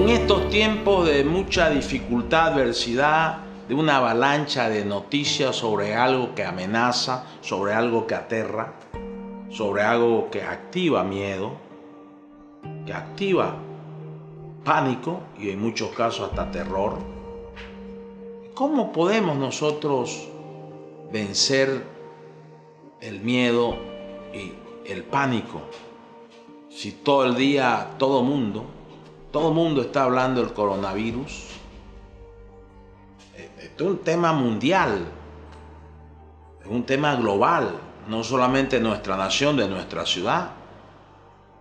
En estos tiempos de mucha dificultad, adversidad, de una avalancha de noticias sobre algo que amenaza, sobre algo que aterra, sobre algo que activa miedo, que activa pánico y en muchos casos hasta terror, ¿cómo podemos nosotros vencer el miedo y el pánico si todo el día, todo el mundo está hablando del coronavirus? Esto es un tema mundial, es un tema global, no solamente de nuestra nación, de nuestra ciudad.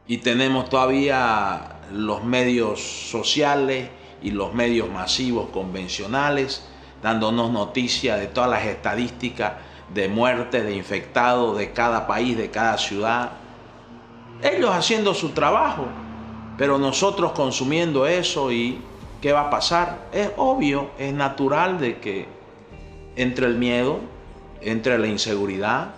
Y tenemos todavía los medios sociales y los medios masivos convencionales dándonos noticias de todas las estadísticas de muertes, de infectados de cada país, de cada ciudad. Ellos haciendo su trabajo, pero nosotros consumiendo eso. ¿Y qué va a pasar? Es obvio, es natural de que entre el miedo, entre la inseguridad,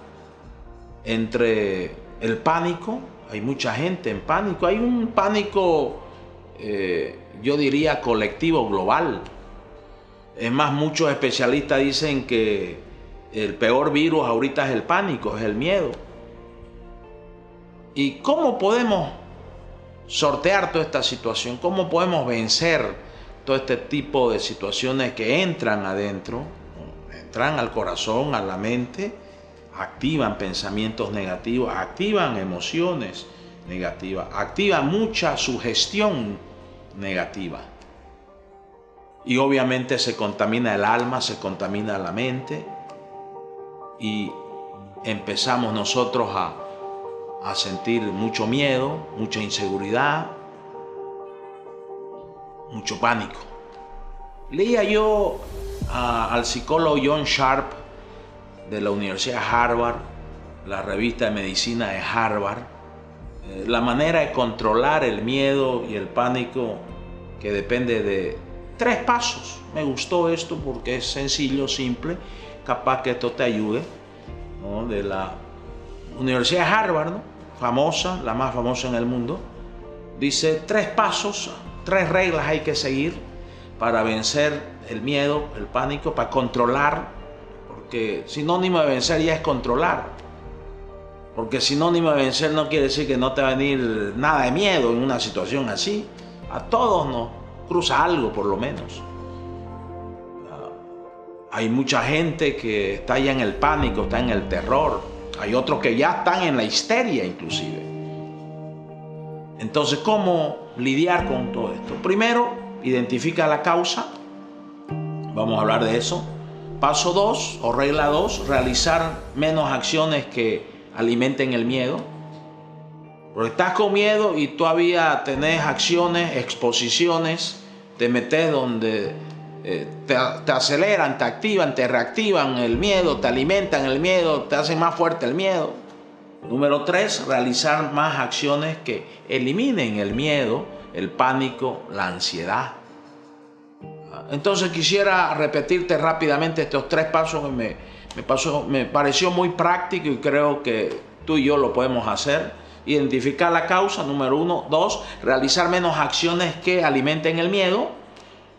entre el pánico. Hay mucha gente en pánico. Hay un pánico, yo diría, colectivo, global. Es más, muchos especialistas dicen que el peor virus ahorita es el pánico, es el miedo. ¿Y cómo podemos sortear toda esta situación? ¿Cómo podemos vencer todo este tipo de situaciones que entran adentro, entran al corazón, a la mente, activan pensamientos negativos, activan emociones negativas, activan mucha sugestión negativa? Y obviamente se contamina el alma, se contamina la mente y empezamos nosotros a sentir mucho miedo, mucha inseguridad, mucho pánico. Leía yo al psicólogo John Sharp de la Universidad de Harvard, la revista de medicina de Harvard, la manera de controlar el miedo y el pánico, que depende de 3 pasos. Me gustó esto porque es sencillo, simple, capaz que esto te ayude, ¿no? De la Universidad de Harvard, ¿no? Famosa, la más famosa en el mundo. Dice 3 pasos, 3 reglas hay que seguir para vencer el miedo, el pánico, para controlar, porque sinónimo de vencer ya es controlar. Porque sinónimo de vencer no quiere decir que no te va a venir nada de miedo en una situación así. A todos nos cruza algo, por lo menos. Hay mucha gente que está ya en el pánico, está en el terror. Hay otros que ya están en la histeria inclusive. Entonces, ¿cómo lidiar con todo esto? Primero, identifica la causa. Vamos a hablar de eso. Paso 2 o regla 2, realizar menos acciones que alimenten el miedo. Porque estás con miedo y todavía tenés acciones, exposiciones, te metes donde te aceleran, te activan, te reactivan el miedo, te alimentan el miedo, te hacen más fuerte el miedo. Número 3, realizar más acciones que eliminen el miedo, el pánico, la ansiedad. Entonces quisiera repetirte rápidamente estos 3 pasos que me pareció muy práctico y creo que tú y yo lo podemos hacer. Identificar la causa, número 1. 2, realizar menos acciones que alimenten el miedo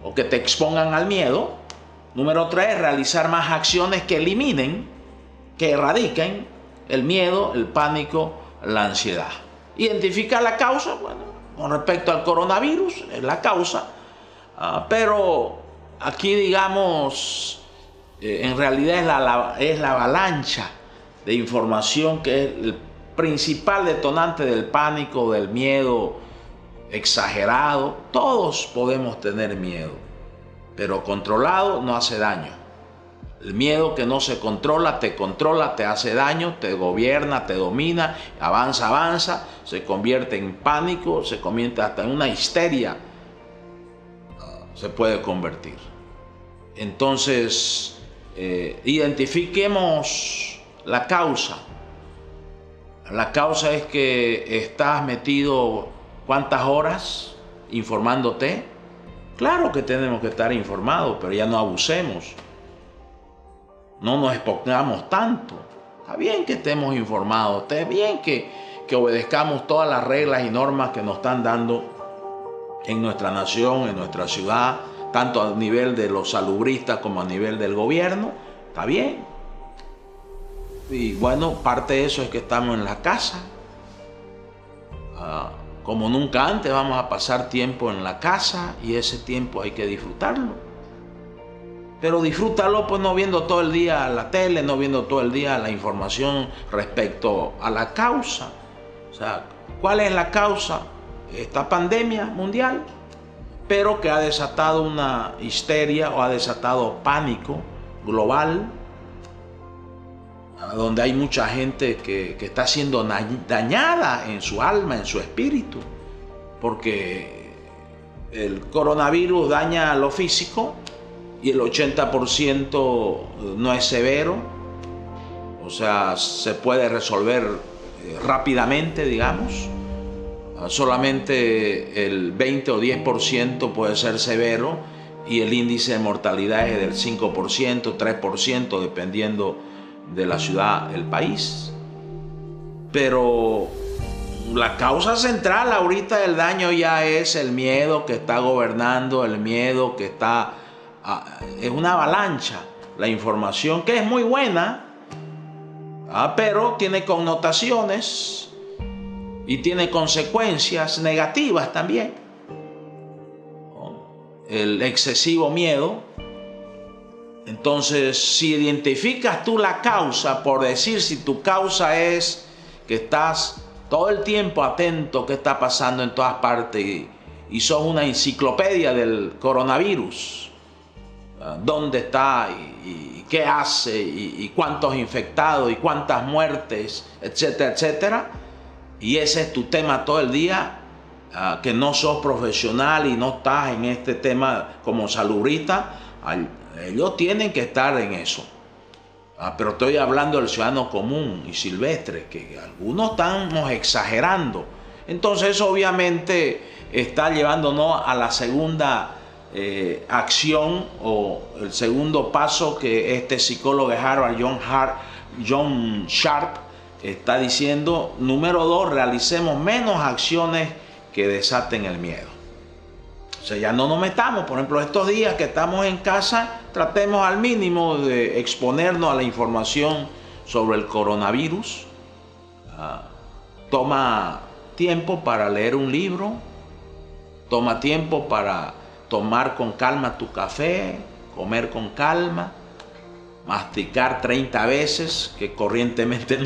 o que te expongan al miedo. Número 3, realizar más acciones que eliminen, que erradiquen el miedo, el pánico, la ansiedad. Identificar la causa, bueno, con respecto al coronavirus, es la causa, pero aquí digamos, en realidad es la avalancha de información que es el principal detonante del pánico, del miedo exagerado. Todos podemos tener miedo, pero controlado no hace daño. El miedo que no se controla, te hace daño, te gobierna, te domina, avanza, se convierte en pánico, se convierte hasta en una histeria, se puede convertir. Entonces, identifiquemos la causa. La causa es que estás metido ¿cuántas horas informándote? Claro que tenemos que estar informados, pero ya no abusemos. No nos expongamos tanto. Está bien que estemos informados, está bien que obedezcamos todas las reglas y normas que nos están dando en nuestra nación, en nuestra ciudad, tanto a nivel de los salubristas como a nivel del gobierno. Está bien. Y bueno, parte de eso es que estamos en la casa. Como nunca antes vamos a pasar tiempo en la casa y ese tiempo hay que disfrutarlo. Pero disfrútalo pues no viendo todo el día la tele, no viendo todo el día la información respecto a la causa. O sea, ¿cuál es la causa? Esta pandemia mundial, pero que ha desatado una histeria o ha desatado pánico global, donde hay mucha gente que está siendo dañada en su alma, en su espíritu, porque el coronavirus daña lo físico y el 80% no es severo, o sea, se puede resolver rápidamente, digamos. Solamente el 20 o 10% puede ser severo y el índice de mortalidad es del 5%, 3%, dependiendo de la ciudad, el país. Pero la causa central ahorita del daño ya es el miedo que está gobernando, el miedo que está... es una avalancha. La información que es muy buena, pero tiene connotaciones y tiene consecuencias negativas también. El excesivo miedo. Entonces, si identificas tú la causa, por decir, si tu causa es que estás todo el tiempo atento a qué está pasando en todas partes y sos una enciclopedia del coronavirus, dónde está y qué hace y cuántos infectados y cuántas muertes, etcétera, etcétera, y ese es tu tema todo el día, que no sos profesional y no estás en este tema como salubrista, ellos tienen que estar en eso. Pero estoy hablando del ciudadano común y silvestre, que algunos estamos exagerando. Entonces eso obviamente está llevándonos a la segunda acción o el segundo paso que este psicólogo de Harvard, John Sharp, está diciendo. Número 2, realicemos menos acciones que desaten el miedo. O sea, ya no nos metamos. Por ejemplo, estos días que estamos en casa, tratemos al mínimo de exponernos a la información sobre el coronavirus. Toma tiempo para leer un libro. Toma tiempo para tomar con calma tu café, comer con calma, masticar 30 veces, que corrientemente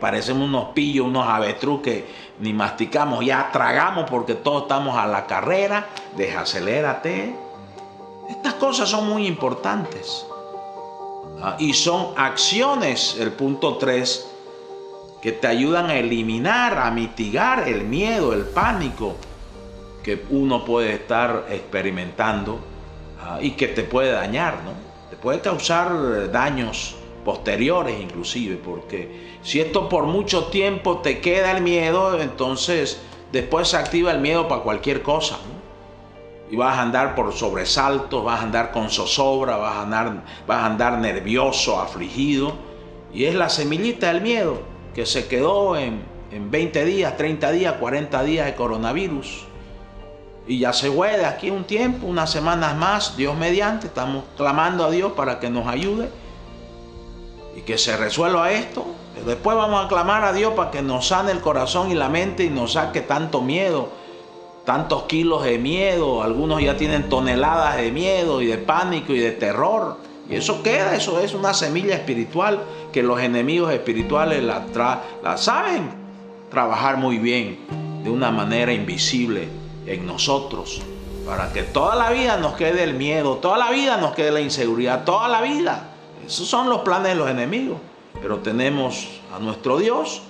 parecemos unos pillos, unos avestruz que ni masticamos, ya tragamos porque todos estamos a la carrera. Desacelérate. Estas cosas son muy importantes. Y son acciones, el punto 3, que te ayudan a eliminar, a mitigar el miedo, el pánico que uno puede estar experimentando y que te puede dañar, ¿no? Te puede causar daños posteriores inclusive, porque si esto por mucho tiempo te queda el miedo, entonces después se activa el miedo para cualquier cosa, ¿no? Y vas a andar por sobresaltos, vas a andar con zozobra, vas a andar nervioso, afligido, y es la semillita del miedo que se quedó en 20 días, 30 días, 40 días de coronavirus. Y ya se fue de aquí un tiempo, unas semanas más, Dios mediante, estamos clamando a Dios para que nos ayude y que se resuelva esto. Después vamos a clamar a Dios para que nos sane el corazón y la mente y nos saque tanto miedo, tantos kilos de miedo. Algunos ya tienen toneladas de miedo y de pánico y de terror. Y eso queda, eso es una semilla espiritual que los enemigos espirituales la saben trabajar muy bien de una manera invisible en nosotros, para que toda la vida nos quede el miedo, toda la vida nos quede la inseguridad, toda la vida. Esos son los planes de los enemigos. Pero tenemos a nuestro Dios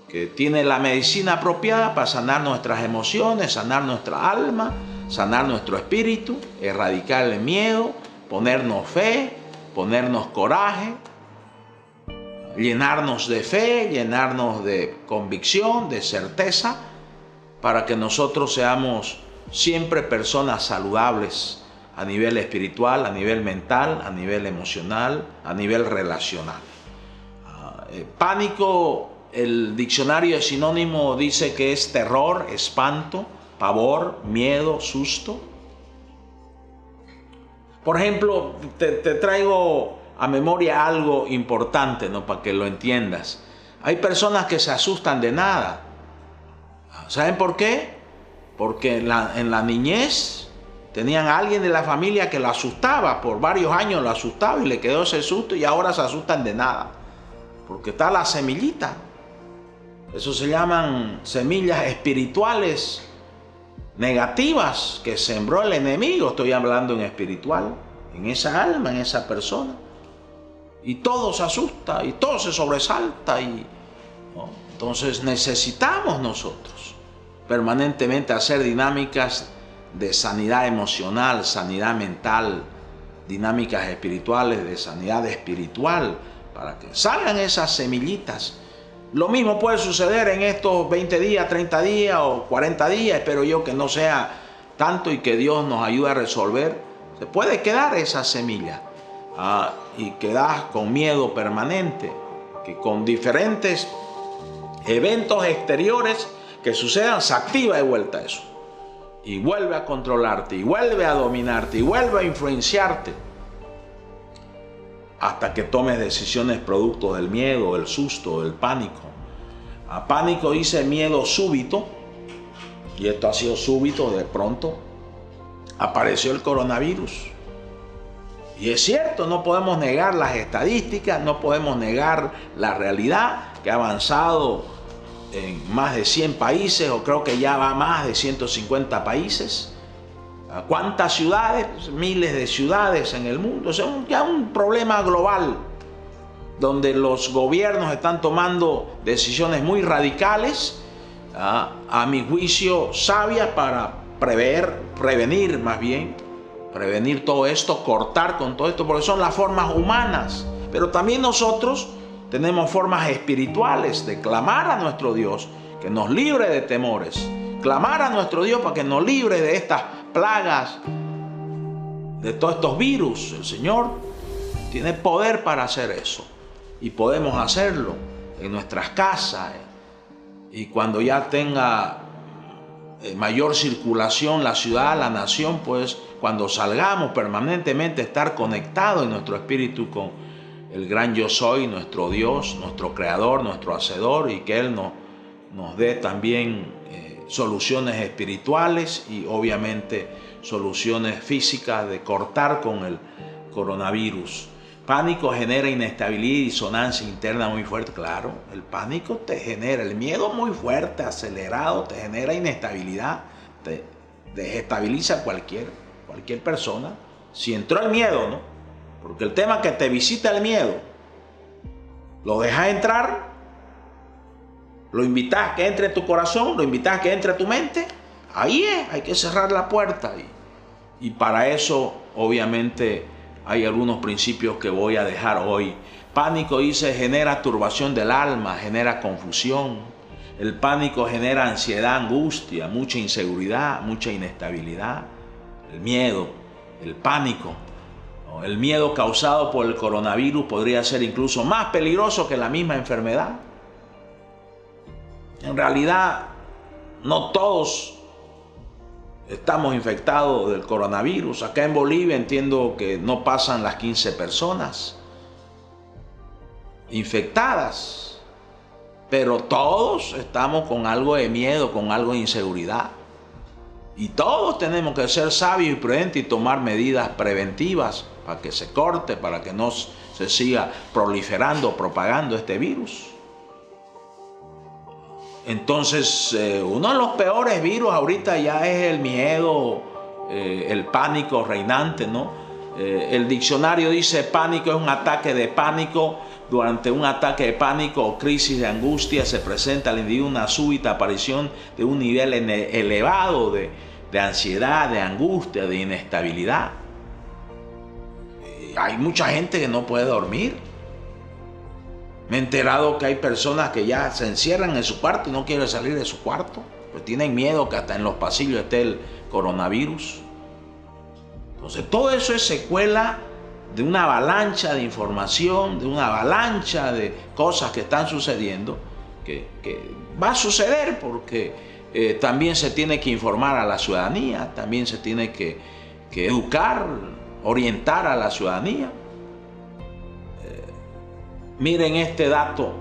que tiene la medicina apropiada para sanar nuestras emociones, sanar nuestra alma, sanar nuestro espíritu, erradicar el miedo, ponernos fe, ponernos coraje, llenarnos de fe, llenarnos de convicción, de certeza, para que nosotros seamos siempre personas saludables a nivel espiritual, a nivel mental, a nivel emocional, a nivel relacional. Pánico, el diccionario de sinónimo dice que es terror, espanto, pavor, miedo, susto. Por ejemplo, te traigo a memoria algo importante, ¿no? Para que lo entiendas. Hay personas que se asustan de nada. ¿Saben por qué? Porque en la niñez tenían a alguien de la familia que lo asustaba, por varios años lo asustaba y le quedó ese susto y ahora se asustan de nada. Porque está la semillita. Eso se llaman semillas espirituales negativas que sembró el enemigo. Estoy hablando en espiritual, en esa alma, en esa persona. Y todo se asusta y todo se sobresalta. ¿No? Entonces necesitamos nosotros permanentemente hacer dinámicas de sanidad emocional, sanidad mental, dinámicas espirituales de sanidad espiritual, para que salgan esas semillitas. Lo mismo puede suceder en estos 20 días, 30 días o 40 días. Espero yo que no sea tanto y que Dios nos ayude a resolver. Se puede quedar esa semilla y quedas con miedo permanente, que con diferentes eventos exteriores que sucedan se activa de vuelta eso. Y vuelve a controlarte, y vuelve a dominarte, y vuelve a influenciarte. Hasta que tomes decisiones producto del miedo, del susto, del pánico. A pánico dice miedo súbito, y esto ha sido súbito, de pronto apareció el coronavirus. Y es cierto, no podemos negar las estadísticas, no podemos negar la realidad que ha avanzado en más de 100 países, o creo que ya va a más de 150 países. ¿Cuántas ciudades? Miles de ciudades en el mundo. O sea, ya un problema global donde los gobiernos están tomando decisiones muy radicales, a mi juicio sabias, para prevenir todo esto, cortar con todo esto, porque son las formas humanas. Pero también nosotros tenemos formas espirituales de clamar a nuestro Dios que nos libre de temores, clamar a nuestro Dios para que nos libre de estas plagas, de todos estos virus. El Señor tiene poder para hacer eso y podemos hacerlo en nuestras casas, y cuando ya tenga mayor circulación la ciudad, la nación, pues cuando salgamos permanentemente estar conectados en nuestro espíritu con el gran yo soy, nuestro Dios, nuestro creador, nuestro hacedor, y que Él nos dé también soluciones espirituales y obviamente soluciones físicas de cortar con el coronavirus. Pánico genera inestabilidad y disonancia interna muy fuerte. Claro, el pánico te genera, el miedo muy fuerte, acelerado, te genera inestabilidad, te desestabiliza a cualquier persona. Si entró el miedo, ¿no? Porque el tema es que te visita el miedo, lo dejas entrar, lo invitas a que entre a tu corazón, lo invitas a que entre a tu mente, ahí hay que cerrar la puerta. Y para eso, obviamente, hay algunos principios que voy a dejar hoy. Pánico, dice, genera turbación del alma, genera confusión. El pánico genera ansiedad, angustia, mucha inseguridad, mucha inestabilidad. El miedo, el pánico, el miedo causado por el coronavirus podría ser incluso más peligroso que la misma enfermedad. En realidad, no todos estamos infectados del coronavirus. Acá en Bolivia entiendo que no pasan las 15 personas infectadas, pero todos estamos con algo de miedo, con algo de inseguridad. Y todos tenemos que ser sabios y prudentes y tomar medidas preventivas para que se corte, para que no se siga proliferando, propagando este virus. Entonces, uno de los peores virus ahorita ya es el miedo, el pánico reinante, ¿no? El diccionario dice: pánico es un ataque de pánico. Durante un ataque de pánico o crisis de angustia se presenta al individuo una súbita aparición de un nivel elevado de ansiedad, de angustia, de inestabilidad. Hay mucha gente que no puede dormir. Me he enterado que hay personas que ya se encierran en su cuarto y no quieren salir de su cuarto, pues tienen miedo que hasta en los pasillos esté el coronavirus. Entonces todo eso es secuela de una avalancha de información, de una avalancha de cosas que están sucediendo, que va a suceder porque también se tiene que informar a la ciudadanía, también se tiene que educar, orientar a la ciudadanía. Miren este dato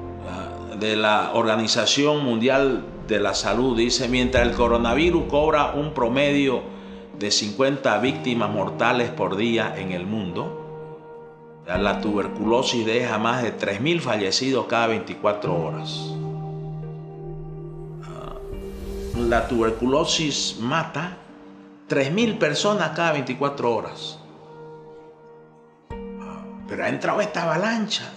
de la Organización Mundial de la Salud. Dice, mientras el coronavirus cobra un promedio de 50 víctimas mortales por día en el mundo, la tuberculosis deja más de 3.000 fallecidos cada 24 horas. La tuberculosis mata 3.000 personas cada 24 horas. Pero ha entrado esta avalancha.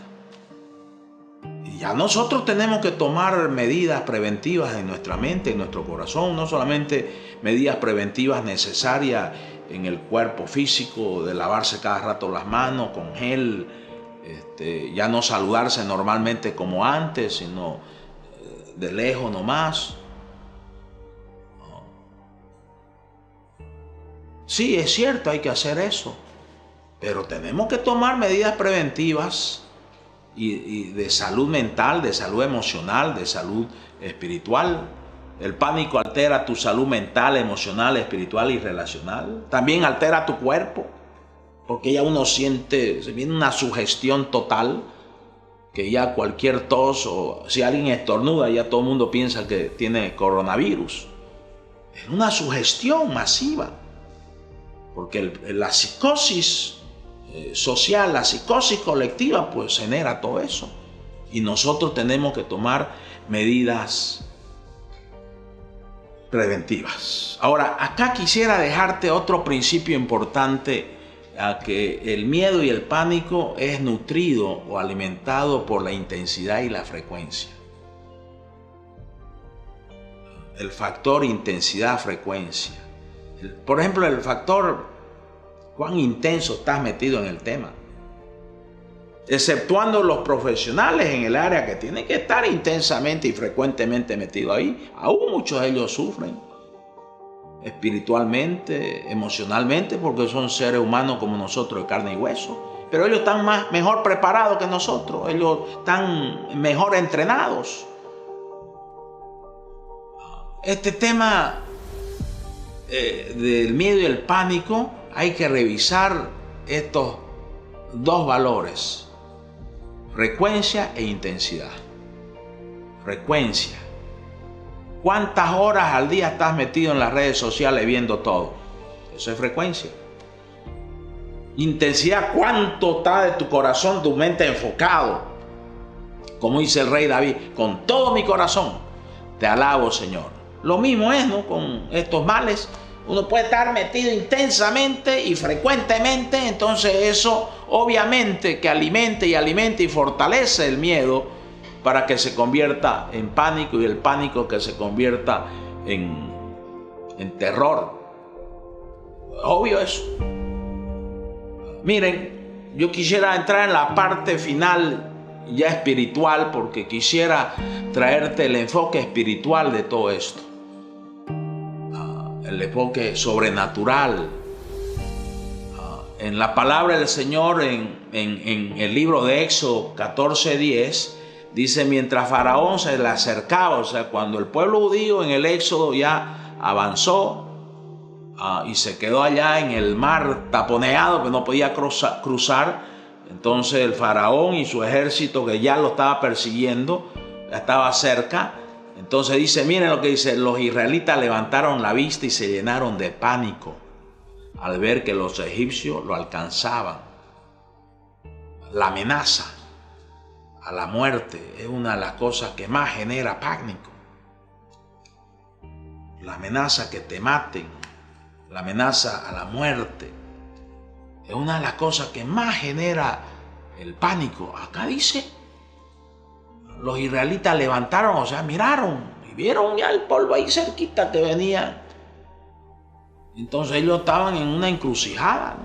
Y ya nosotros tenemos que tomar medidas preventivas en nuestra mente, en nuestro corazón. No solamente medidas preventivas necesarias en el cuerpo físico, de lavarse cada rato las manos con gel, ya no saludarse normalmente como antes, sino de lejos nomás. Sí, es cierto, hay que hacer eso, pero tenemos que tomar medidas preventivas y de salud mental, de salud emocional, de salud espiritual. El pánico altera tu salud mental, emocional, espiritual y relacional. También altera tu cuerpo, porque ya uno siente, se viene una sugestión total, que ya cualquier tos o si alguien estornuda, ya todo el mundo piensa que tiene coronavirus. Es una sugestión masiva. Porque la psicosis social, la psicosis colectiva, pues genera todo eso. Y nosotros tenemos que tomar medidas preventivas. Ahora, acá quisiera dejarte otro principio importante, a que el miedo y el pánico es nutrido o alimentado por la intensidad y la frecuencia. El factor intensidad-frecuencia. Por ejemplo, el factor cuán intenso estás metido en el tema. Exceptuando los profesionales en el área que tienen que estar intensamente y frecuentemente metidos ahí, aún muchos de ellos sufren espiritualmente, emocionalmente, porque son seres humanos como nosotros, de carne y hueso. Pero ellos están mejor preparados que nosotros, ellos están mejor entrenados. Este tema del miedo y el pánico, hay que revisar estos dos valores: frecuencia e intensidad. Frecuencia. ¿Cuántas horas al día estás metido en las redes sociales viendo todo? Eso es frecuencia. Intensidad. ¿Cuánto está de tu corazón, tu mente enfocado? Como dice el rey David, con todo mi corazón te alabo, Señor. Lo mismo es, ¿no?, con estos males. Uno puede estar metido intensamente y frecuentemente, entonces eso obviamente que alimenta y fortalece el miedo para que se convierta en pánico, y el pánico que se convierta en terror. Obvio eso. Miren, yo quisiera entrar en la parte final ya espiritual, porque quisiera traerte el enfoque espiritual de todo esto. El enfoque sobrenatural. En la palabra del Señor, en el libro de Éxodo 14:10, dice, mientras Faraón se le acercaba, o sea, cuando el pueblo judío en el Éxodo ya avanzó y se quedó allá en el mar taponeado, que no podía cruzar, entonces el Faraón y su ejército, que ya lo estaba persiguiendo, ya estaba cerca. Entonces dice, miren lo que dice, los israelitas levantaron la vista y se llenaron de pánico al ver que los egipcios lo alcanzaban. La amenaza a la muerte es una de las cosas que más genera pánico. La amenaza que te maten, la amenaza a la muerte, es una de las cosas que más genera el pánico. Acá dice, los israelitas levantaron, o sea, miraron y vieron ya el polvo ahí cerquita que venía. Entonces ellos estaban en una encrucijada,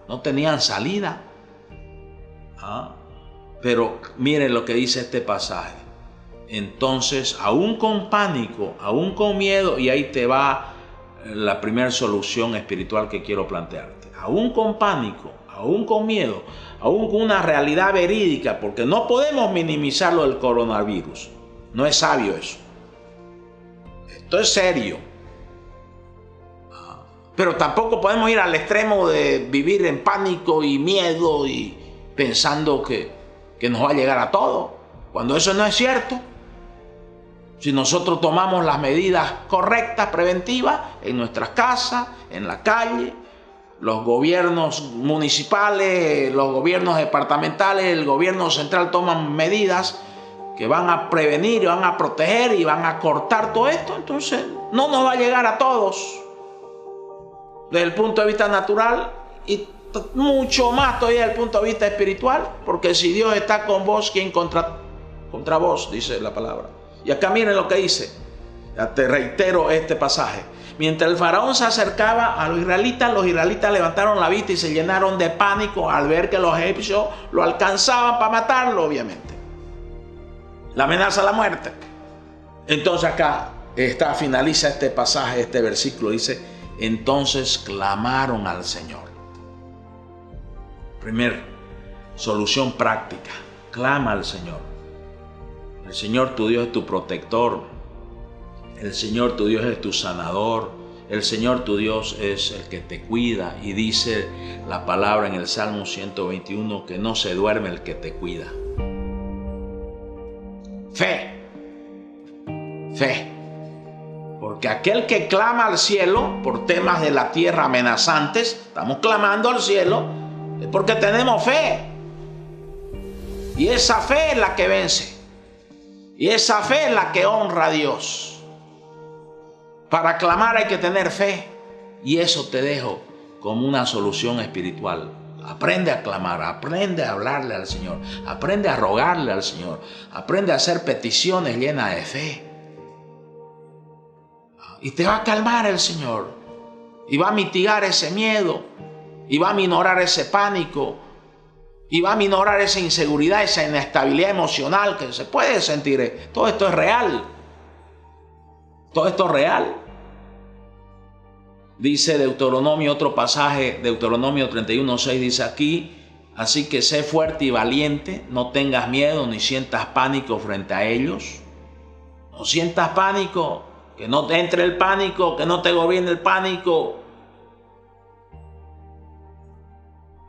no tenían salida. Pero miren lo que dice este pasaje. Entonces, aún con pánico, aún con miedo, y ahí te va la primera solución espiritual que quiero plantearte. Aún con pánico, aún con miedo, aún con una realidad verídica, porque no podemos minimizar lo del coronavirus. No es sabio eso. Esto es serio. Pero tampoco podemos ir al extremo de vivir en pánico y miedo y pensando que nos va a llegar a todo, cuando eso no es cierto. Si nosotros tomamos las medidas correctas, preventivas, en nuestras casas, en la calle, los gobiernos municipales, los gobiernos departamentales, el gobierno central toman medidas que van a prevenir, van a proteger y van a cortar todo esto, entonces no nos va a llegar a todos desde el punto de vista natural y mucho más todavía desde el punto de vista espiritual, porque si Dios está con vos, ¿quién contra vos? Dice la palabra. Y acá miren lo que dice, ya te reitero este pasaje. Mientras el faraón se acercaba a los israelitas levantaron la vista y se llenaron de pánico al ver que los egipcios lo alcanzaban para matarlo, obviamente. La amenaza a la muerte. Entonces acá finaliza este pasaje, este versículo, dice, entonces clamaron al Señor. Primer solución práctica, clama al Señor. El Señor tu Dios es tu protector. El Señor tu Dios es tu sanador. El Señor tu Dios es el que te cuida. Y dice la palabra en el Salmo 121 que no se duerme el que te cuida. Fe. Fe. Porque aquel que clama al cielo por temas de la tierra amenazantes, estamos clamando al cielo, es porque tenemos fe. Y esa fe es la que vence. Y esa fe es la que honra a Dios. Para clamar hay que tener fe. Y eso te dejo como una solución espiritual. Aprende a clamar, aprende a hablarle al Señor, aprende a rogarle al Señor, aprende a hacer peticiones llenas de fe. Y te va a calmar el Señor. Y va a mitigar ese miedo. Y va a minorar ese pánico. Y va a minorar esa inseguridad, esa inestabilidad emocional que se puede sentir. Todo esto es real. Todo esto es real. Dice Deuteronomio, otro pasaje, Deuteronomio 31:6 dice aquí, así que sé fuerte y valiente, no tengas miedo ni sientas pánico frente a ellos. No sientas pánico, que no te entre el pánico, que no te gobierne el pánico.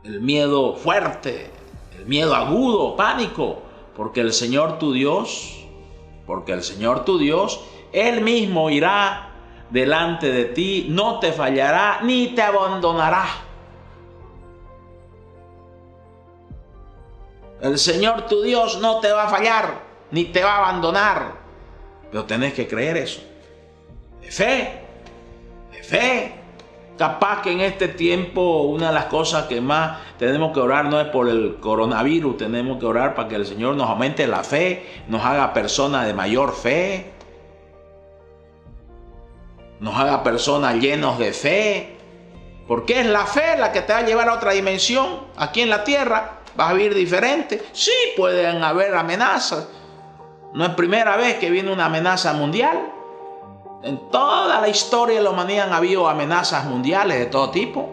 El miedo fuerte, el miedo agudo, pánico, porque el Señor tu Dios, Él mismo irá delante de ti, no te fallará ni te abandonará. El Señor tu Dios no te va a fallar ni te va a abandonar, pero tenés que creer eso. De fe. Capaz que en este tiempo una de las cosas que más tenemos que orar no es por el coronavirus, tenemos que orar para que el Señor nos aumente la fe, nos haga personas de mayor fe, nos haga personas llenos de fe, porque es la fe la que te va a llevar a otra dimensión. Aquí en la tierra vas a vivir diferente. Sí, pueden haber amenazas. No es primera vez que viene una amenaza mundial. En toda la historia de la humanidad han habido amenazas mundiales de todo tipo.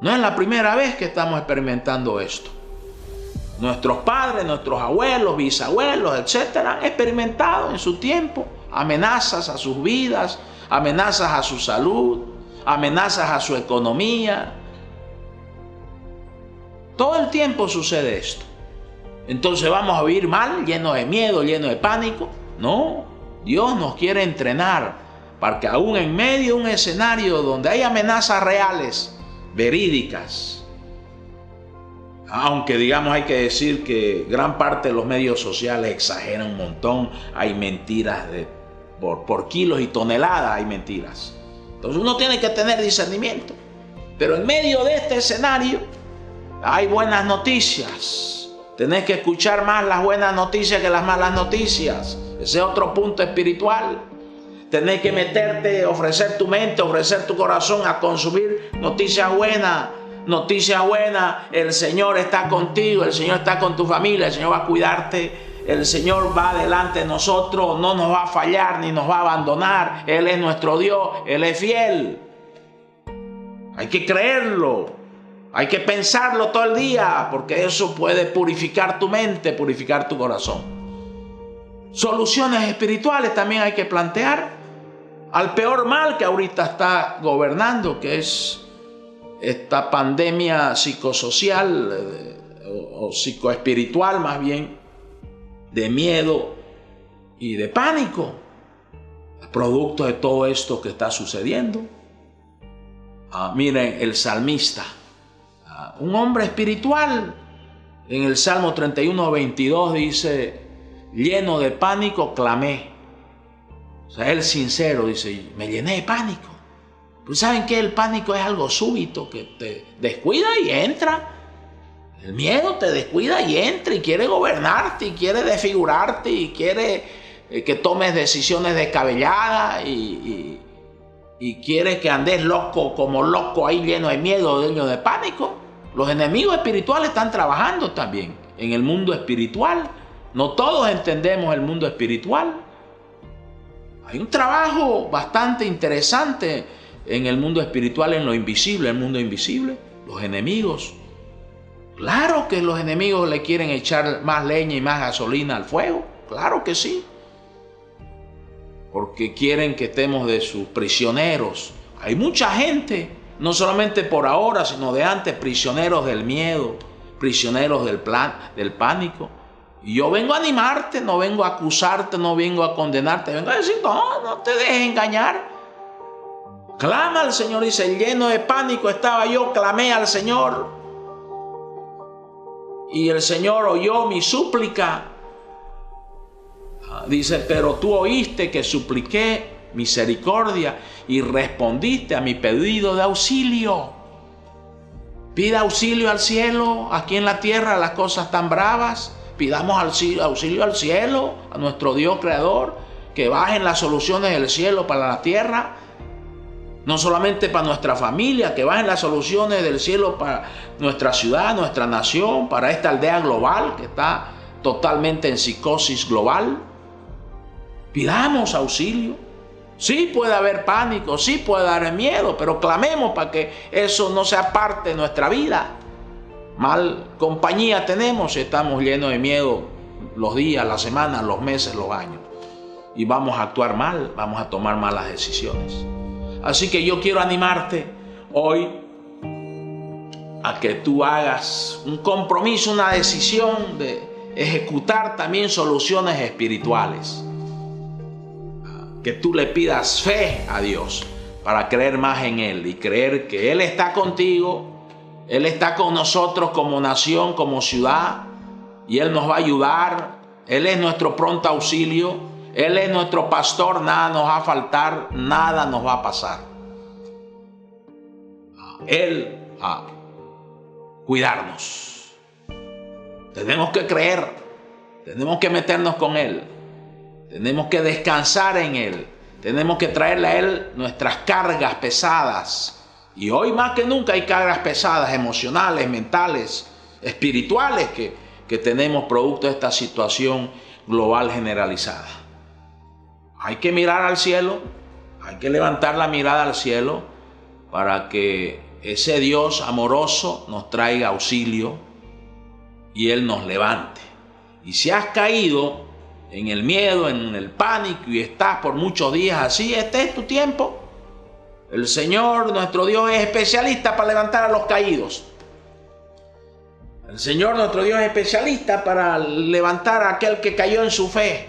No es la primera vez que estamos experimentando esto. Nuestros padres, nuestros abuelos, bisabuelos, etcétera, han experimentado en su tiempo amenazas a sus vidas, amenazas a su salud, amenazas a su economía. Todo el tiempo sucede esto. Entonces vamos a vivir mal, llenos de miedo, llenos de pánico. No, Dios nos quiere entrenar para que aún en medio de un escenario donde hay amenazas reales, verídicas, aunque digamos hay que decir que gran parte de los medios sociales exageran un montón, hay mentiras por kilos y toneladas, hay mentiras. Entonces uno tiene que tener discernimiento. Pero en medio de este escenario hay buenas noticias. Tenés que escuchar más las buenas noticias que las malas noticias. Ese es otro punto espiritual. Tenés que meterte, ofrecer tu mente, ofrecer tu corazón a consumir noticias buenas. Noticias buenas. El Señor está contigo, el Señor está con tu familia, el Señor va a cuidarte. El Señor va delante de nosotros, no nos va a fallar ni nos va a abandonar. Él es nuestro Dios, Él es fiel. Hay que creerlo. Hay que pensarlo todo el día, porque eso puede purificar tu mente, purificar tu corazón. Soluciones espirituales también hay que plantear al peor mal que ahorita está gobernando, que es esta pandemia psicosocial o psicoespiritual, más bien, de miedo y de pánico, producto de todo esto que está sucediendo. Miren, el salmista, un hombre espiritual, en el Salmo 31:22 dice: lleno de pánico clamé. O sea, él sincero dice: me llené de pánico. Pues ¿saben qué? El pánico es algo súbito que te descuida y entra. El miedo te descuida y entra y quiere gobernarte y quiere desfigurarte y quiere que tomes decisiones descabelladas y quiere que andes loco, como loco ahí, lleno de miedo, lleno de pánico. Los enemigos espirituales están trabajando también en el mundo espiritual. No todos entendemos el mundo espiritual. Hay un trabajo bastante interesante en el mundo espiritual, en lo invisible, el mundo invisible. Los enemigos. Claro que los enemigos le quieren echar más leña y más gasolina al fuego. Claro que sí. Porque quieren que estemos de sus prisioneros. Hay mucha gente, no solamente por ahora, sino de antes, prisioneros del miedo, prisioneros del pánico. Y yo vengo a animarte, no vengo a acusarte, no vengo a condenarte, vengo a decir: no te dejes engañar. Clama al Señor. Dice: lleno de pánico estaba yo, clamé al Señor. Y el Señor oyó mi súplica. Dice: pero tú oíste que supliqué misericordia y respondiste a mi pedido de auxilio. Pida auxilio al cielo. Aquí en la tierra las cosas están bravas. Pidamos auxilio al cielo, a nuestro Dios creador, que bajen las soluciones del cielo para la tierra. No solamente para nuestra familia, que bajen las soluciones del cielo para nuestra ciudad, nuestra nación, para esta aldea global que está totalmente en psicosis global. Pidamos auxilio. Sí puede haber pánico, sí puede haber miedo, pero clamemos para que eso no sea parte de nuestra vida. Mal compañía tenemos si estamos llenos de miedo los días, las semanas, los meses, los años. Y vamos a actuar mal, vamos a tomar malas decisiones. Así que yo quiero animarte hoy a que tú hagas un compromiso, una decisión de ejecutar también soluciones espirituales. Que tú le pidas fe a Dios para creer más en Él y creer que Él está contigo, Él está con nosotros como nación, como ciudad, y Él nos va a ayudar. Él es nuestro pronto auxilio. Él es nuestro pastor, nada nos va a faltar, nada nos va a pasar. Él va a cuidarnos. Tenemos que creer, tenemos que meternos con Él, tenemos que descansar en Él, tenemos que traerle a Él nuestras cargas pesadas. Y hoy más que nunca hay cargas pesadas, emocionales, mentales, espirituales que tenemos producto de esta situación global generalizada. Hay que mirar al cielo, hay que levantar la mirada al cielo para que ese Dios amoroso nos traiga auxilio y Él nos levante. Y si has caído en el miedo, en el pánico y estás por muchos días así, este es tu tiempo. El Señor, nuestro Dios, es especialista para levantar a los caídos. El Señor, nuestro Dios, es especialista para levantar a aquel que cayó en su fe.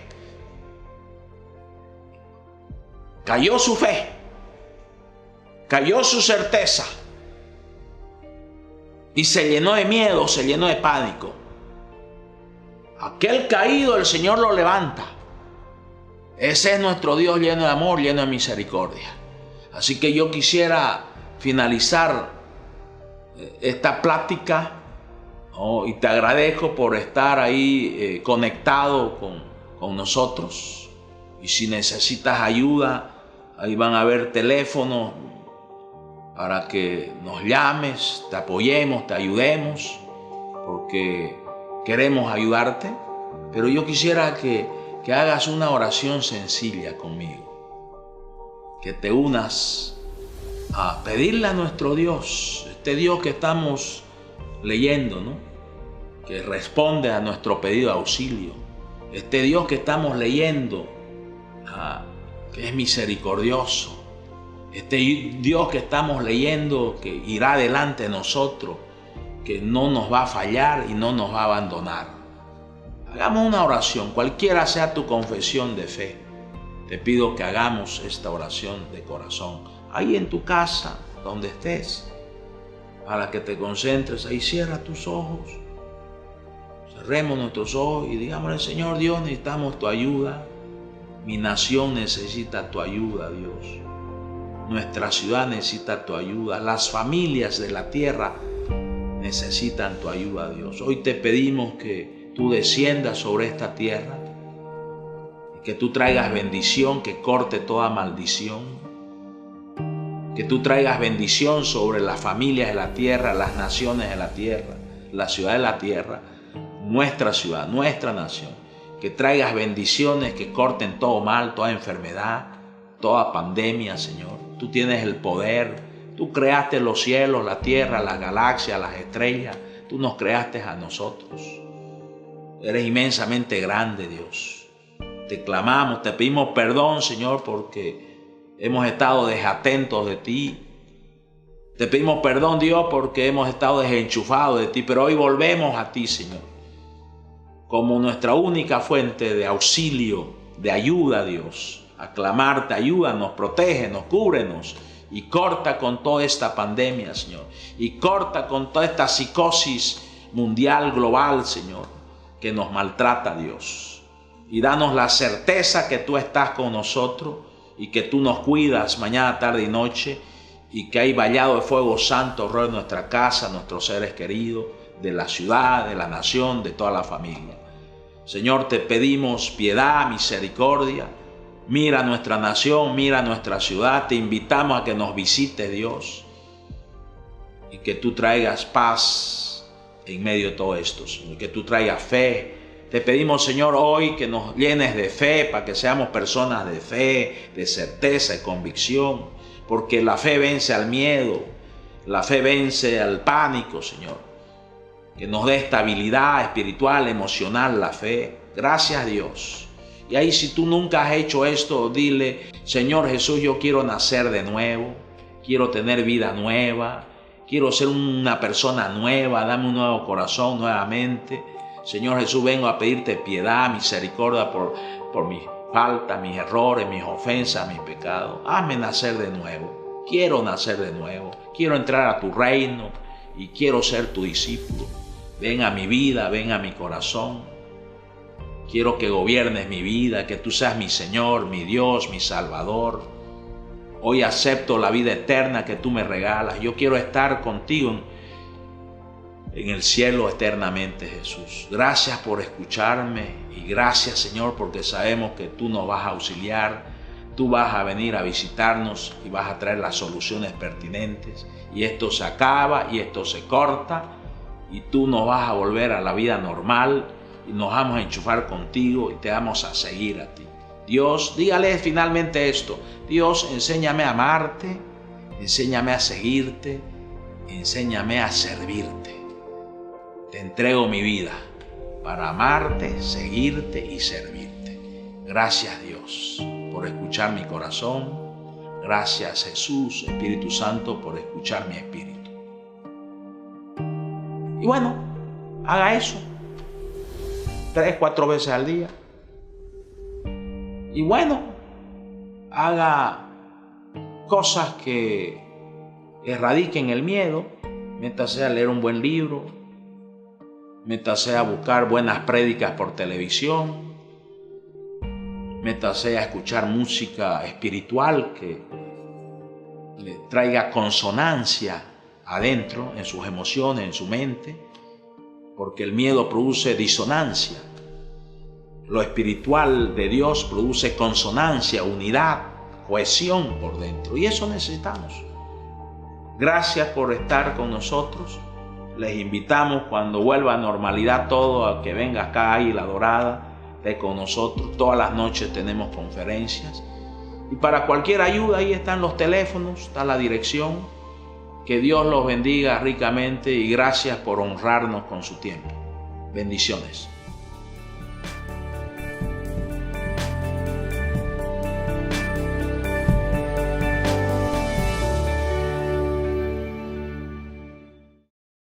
Cayó su fe, cayó su certeza y se llenó de miedo, se llenó de pánico. Aquel caído el Señor lo levanta. Ese es nuestro Dios lleno de amor, lleno de misericordia. Así que yo quisiera finalizar esta plática, y te agradezco por estar ahí conectado con nosotros. Y si necesitas ayuda, ahí van a haber teléfonos para que nos llames, te apoyemos, te ayudemos, porque queremos ayudarte. Pero yo quisiera que hagas una oración sencilla conmigo, que te unas a pedirle a nuestro Dios, este Dios que estamos leyendo, ¿no? Que responde a nuestro pedido de auxilio, Este Dios que estamos leyendo, que es misericordioso. Este Dios que estamos leyendo, que irá delante de nosotros, que no nos va a fallar y no nos va a abandonar. Hagamos una oración, cualquiera sea tu confesión de fe. Te pido que hagamos esta oración de corazón. Ahí en tu casa, donde estés, para que te concentres, ahí cierra tus ojos. Cerremos nuestros ojos y digámosle: Señor Dios, necesitamos tu ayuda. Mi nación necesita tu ayuda, Dios. Nuestra ciudad necesita tu ayuda. Las familias de la tierra necesitan tu ayuda, Dios. Hoy te pedimos que tú desciendas sobre esta tierra y que tú traigas bendición, que corte toda maldición. Que tú traigas bendición sobre las familias de la tierra, las naciones de la tierra, la ciudad de la tierra, nuestra ciudad, nuestra nación. Que traigas bendiciones que corten todo mal, toda enfermedad, toda pandemia, Señor. Tú tienes el poder. Tú creaste los cielos, la tierra, las galaxias, las estrellas. Tú nos creaste a nosotros. Eres inmensamente grande, Dios. Te clamamos, te pedimos perdón, Señor, porque hemos estado desatentos de ti. Te pedimos perdón, Dios, porque hemos estado desenchufados de ti, pero hoy volvemos a ti, Señor, como nuestra única fuente de auxilio, de ayuda, Dios. A clamarte, ayúdanos, protégenos, cúbrenos y corta con toda esta pandemia, Señor. Y corta con toda esta psicosis mundial, global, Señor, que nos maltrata, Dios. Y danos la certeza que tú estás con nosotros y que tú nos cuidas mañana, tarde y noche, y que hay vallado de fuego santo alrededor de nuestra casa, nuestros seres queridos, de la ciudad, de la nación, de toda la familia. Señor, te pedimos piedad, misericordia. Mira nuestra nación, mira nuestra ciudad. Te invitamos a que nos visites, Dios, y que tú traigas paz en medio de todo esto, Señor. Que tú traigas fe. Te pedimos, Señor, hoy que nos llenes de fe, para que seamos personas de fe, de certeza y convicción, porque la fe vence al miedo, la fe vence al pánico, Señor. Que nos dé estabilidad espiritual, emocional, la fe. Gracias, Dios. Y ahí, si tú nunca has hecho esto, dile: Señor Jesús, yo quiero nacer de nuevo, quiero tener vida nueva, quiero ser una persona nueva, dame un nuevo corazón nuevamente. Señor Jesús, vengo a pedirte piedad, misericordia por mis faltas, mis errores, mis ofensas, mis pecados. Hazme nacer de nuevo. Quiero nacer de nuevo. Quiero entrar a tu reino y quiero ser tu discípulo. Ven a mi vida, ven a mi corazón. Quiero que gobiernes mi vida, que tú seas mi Señor, mi Dios, mi Salvador. Hoy acepto la vida eterna que tú me regalas. Yo quiero estar contigo en el cielo eternamente, Jesús. Gracias por escucharme y gracias, Señor, porque sabemos que tú nos vas a auxiliar, tú vas a venir a visitarnos y vas a traer las soluciones pertinentes. Y esto se acaba y esto se corta y tú nos vas a volver a la vida normal y nos vamos a enchufar contigo y te vamos a seguir a ti. Dios, dígale finalmente esto: Dios, enséñame a amarte, enséñame a seguirte, enséñame a servirte. Te entrego mi vida para amarte, seguirte y servirte. Gracias, Dios, por escuchar mi corazón. Gracias, Jesús, Espíritu Santo, por escuchar mi espíritu. Y bueno, haga eso 3, 4 veces al día. Y bueno, haga cosas que erradiquen el miedo. Métase a leer un buen libro. Métase a buscar buenas prédicas por televisión. Métase a escuchar música espiritual que le traiga consonancia adentro, en sus emociones, en su mente, porque el miedo produce disonancia. Lo espiritual de Dios produce consonancia, unidad, cohesión por dentro, y eso necesitamos. Gracias por estar con nosotros. Les invitamos, cuando vuelva a normalidad todo, a que venga acá Águila Dorada, esté con nosotros. Todas las noches tenemos conferencias. Y para cualquier ayuda, ahí están los teléfonos, está la dirección. Que Dios los bendiga ricamente y gracias por honrarnos con su tiempo. Bendiciones.